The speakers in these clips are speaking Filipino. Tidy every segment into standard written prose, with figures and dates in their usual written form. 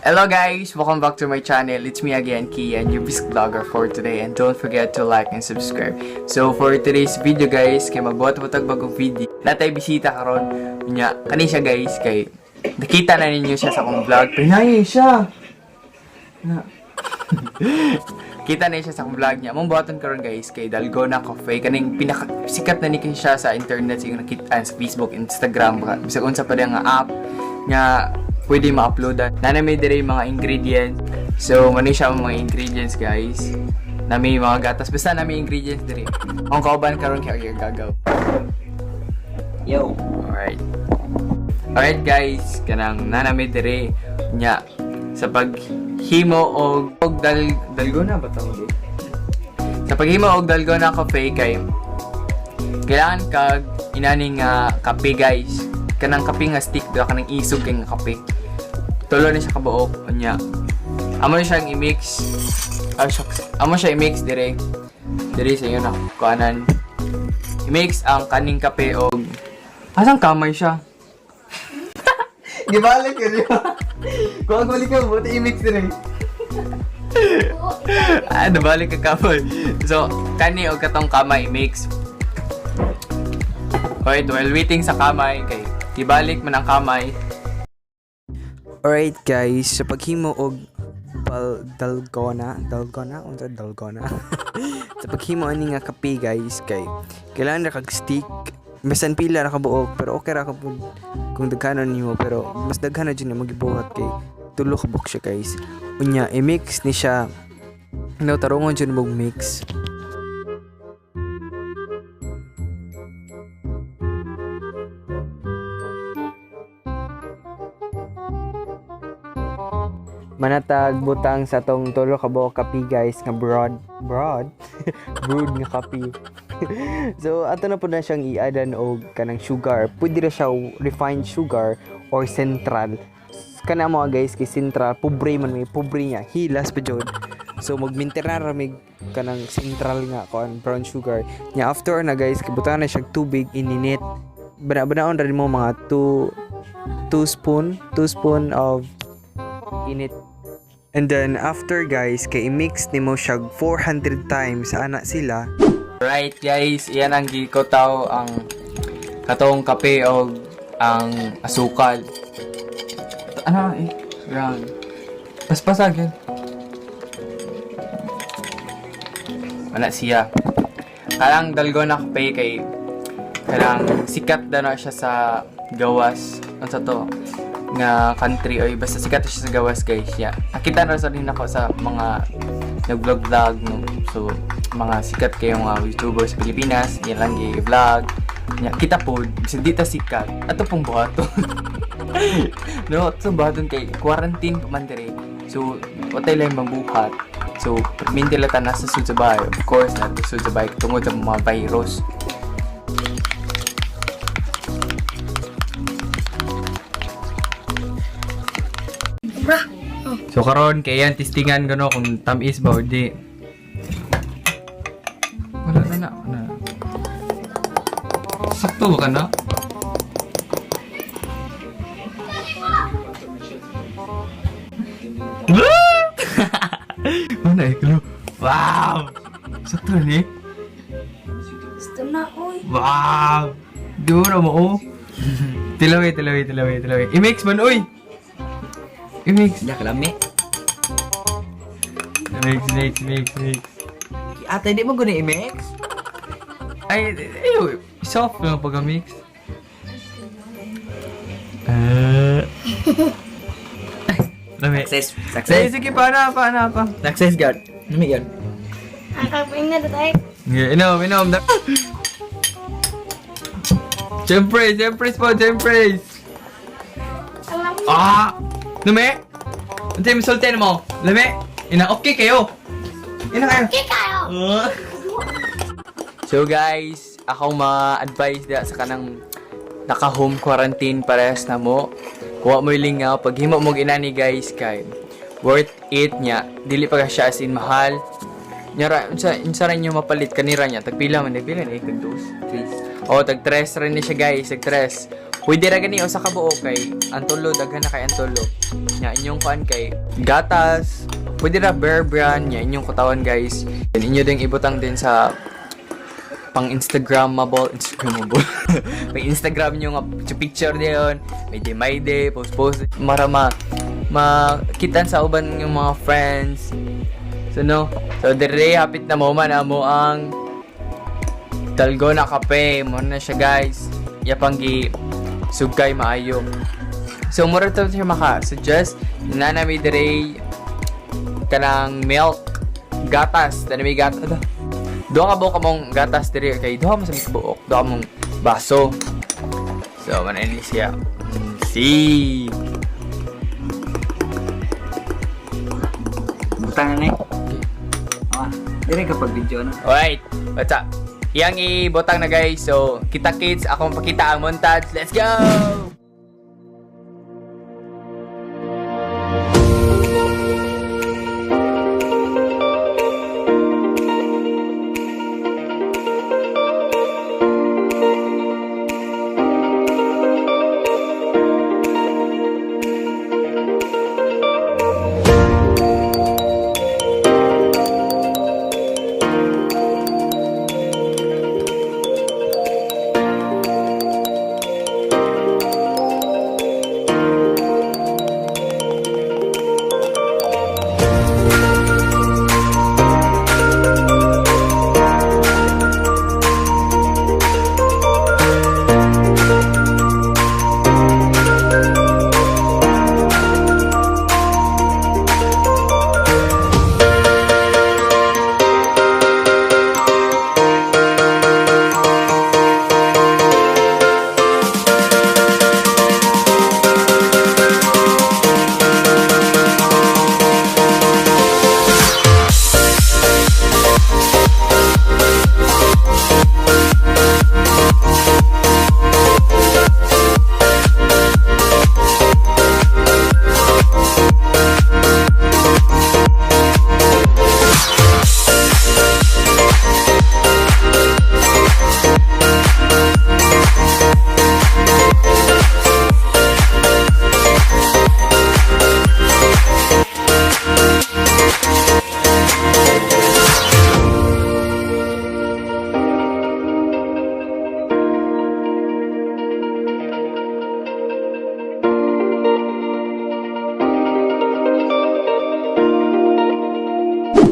Hello guys! Welcome back to my channel. It's me again, Kia, your Bisc Vlogger for today. And don't forget to like and subscribe. So for today's video guys, kay magbuhat-butag bagong video. Natay bisita karon nya kani siya guys kay nakita na ninyo siya sa akong vlog. Pinay siya. Na. Kita na siya sa akong vlog niya. Mong buhaton karon guys kay Dalgona Cafe. Kaning pinakasikat na ni siya sa internet, siguro nakitaan sa Facebook, Instagram, bisag unsa pa nga app nya pwede ma-uploadan. Na may dire mga ingredients. So, mani siya mga ingredients, guys. Na may mga gatas. Basta na may ingredients dire. Ang kauban karon kay Arya Gagaw. Yo! Alright, guys. Kanang nanami dire nya sa paghimo og dalgona ba tawag di? Sa paghimo og Dalgona Cafe kay kailangan kag inaning kape, guys. Kanang kape nga stick daw, kanang isog kay nga kape. Tulo na siya kabuok nya. Amo na siyang i-mix. Amo siya i-mix dire sa iyo na kuanan. I-mix ang kaning kape og asang kamay siya. Gibalik yun. Kung balik ka buti i-mix dire. Nabalik ka kamay. So, kani og katong kamay i-mix. Alright, while waiting sa kamay kay ibalik man ang kamay. Alright guys, sa paghimo og dalgona sa paghimo ani nga kape guys kay kailangan ra kag stick, bisan pila ra ka buok pero okay ra ka pud kung daghanon nimo, pero mas daghan na jud na magibuhat kay tulo ka buok siya guys. Unya i-mix ni siya. No tarungon jud mo mix. Manatag butang sa tong tulo ka buok kape guys nga broad brewed nga kape. So ato na po na siyang i-addan og kanang sugar. Pwede ra siya refined sugar or central. Kana mo guys kay central pobre man may pobre niya hilas pa jud. So magminter na ramig kanang central nga kon brown sugar. Nya after na guys kibutan na siya tubig ininit. Banaon ra mo mga 2 spoon of init. And then after guys kay i-mix nimo siya 400 times ana sila. Right guys, iyan ang gikotaw ang katong kape o ang asukal. Ano yan. Paspasag yan. Wala siya. Kalang Dalgona Cafe kay kalang sikat na siya sa gawas. Ano sa to? Nga country o basta sikat siya sa gawas guys. Yeah. Nakita na rin ako sa mga nag-vlog no? So mga sikat kayo mga YouTubers sa Pilipinas, yan lang i-vlog. Yeah, kita po, hindi ta sikat. Ato pong buhaton. No, ito buhaton kay quarantine pa man dire. So, watay lang mabuhat. So, mintila ta nasa Sudzabay. Of course, nasa Sudzabay tungod sa mga virus. So karon kay yan testingan gano kung tamis ba o di. Wala na. Sakto ba ka na? Mana iklo? Wow! Sakto ni. Gusto na oy. Wow! Duro mo oh. Tilawi. I-mix man oy. I-mix. Ya kalami. Mix. Ate, di mo guna i-mix? Ay, soft lang pag-mix. Lami. Success. Sige, paano pa? Success guard. Nami yun. Akapin na tayo. Inom. Siyempre, siyempre. Alam mo. Lame? Ano tayo misultin mo? Lame? Okay kayo. Ina kayo. Okay kayo. So guys, akong ma-advise da sa kanang naka-home quarantine parehas na mo. Kuha mo yung lingaw. Pag himo mo inani guys, kay worth it niya. Dili pa siya as in mahal. Nyara, unsa rin yung mapalit kanira niya. Tagpila man, tagpila na. Tag 2, 3. O, tag 3 rin niya siya guys. Tag 3. Pwede ra gani o sa kabuo kay Antolo. Daghan na kay Antolo. Nya, inyong kuan kay gatas. Pwede ra Bear Brand. Nya, inyong kutawan guys. And inyo ding ibutang din sa pang Instagrammable. May Instagram nyo nga picture diyon. May day, post. Marama makitan sa uban yung mga friends. So no. So dire hapit na mo man amo ang Dalgona Cafe. Mo na siya guys. Yapanggi sugay maayo. So mura to siya maka-suggest na may dire kanang milk gatas. Dani may gatas. Doha ka buok mong gatas dire kay doha mo sa buok. Doha mong baso. So man ini siya. Si. Butang na dire kapag video na. Alright. What's up? Yang ibotang na guys. So kita kids akong pakita ang montage. Let's go.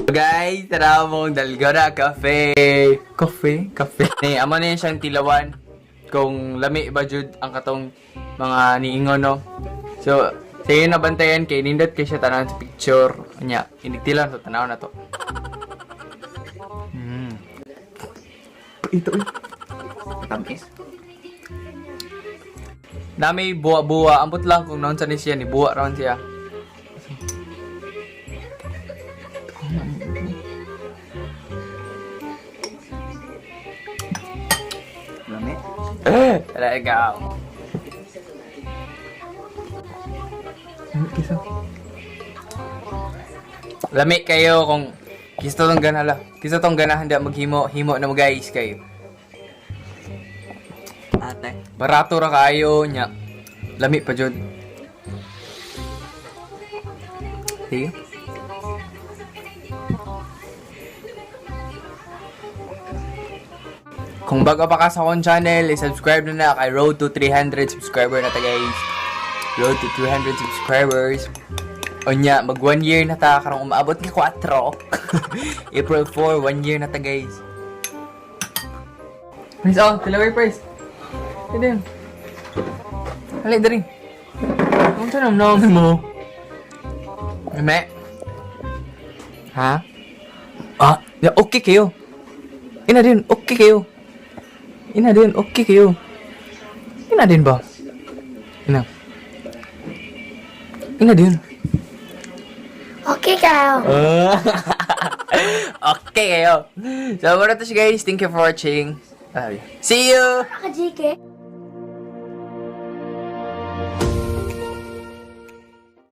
Guys, tara mong Dalgona Cafe. Cafe? Amo na yun siyang tilawan. Kung lami ba jud ang katong mga niingon no. So, sayo na bantayan kay nindot kay siya tanan sa picture. Anya, inigtilan sa tanaw na to. Ito Tamis. na may buwa-buwa. Ambot lang kung naon sa ni siya ni buwa raon siya. Lami. Talaga. Lami kayo kung gusto tong ganala. Gusto tong ganahan da maghimo, himo na mo guys kayo. Ate. Barato ra kayo nya. Lami pa jud. Sige. Kung bago pa ka sa akong channel, subscribe na kay Road to 300 subscriber na ta guys. Road to 300 subscribers. O nya, mag 1 year na ta, karong umaabot ka 4. April 4, 1 year na ta guys. Please, oh, Delaware Price. Hey, din. Halik, dari. Kung saan ang mo? Eme? Ha? Ah, okay kayo. Ina din, okay kayo. Ina din ba? Ina. Ina din. Okay kayo. Okay kayo. So, muna to siya guys. Thank you for watching. See you! Naka-JK.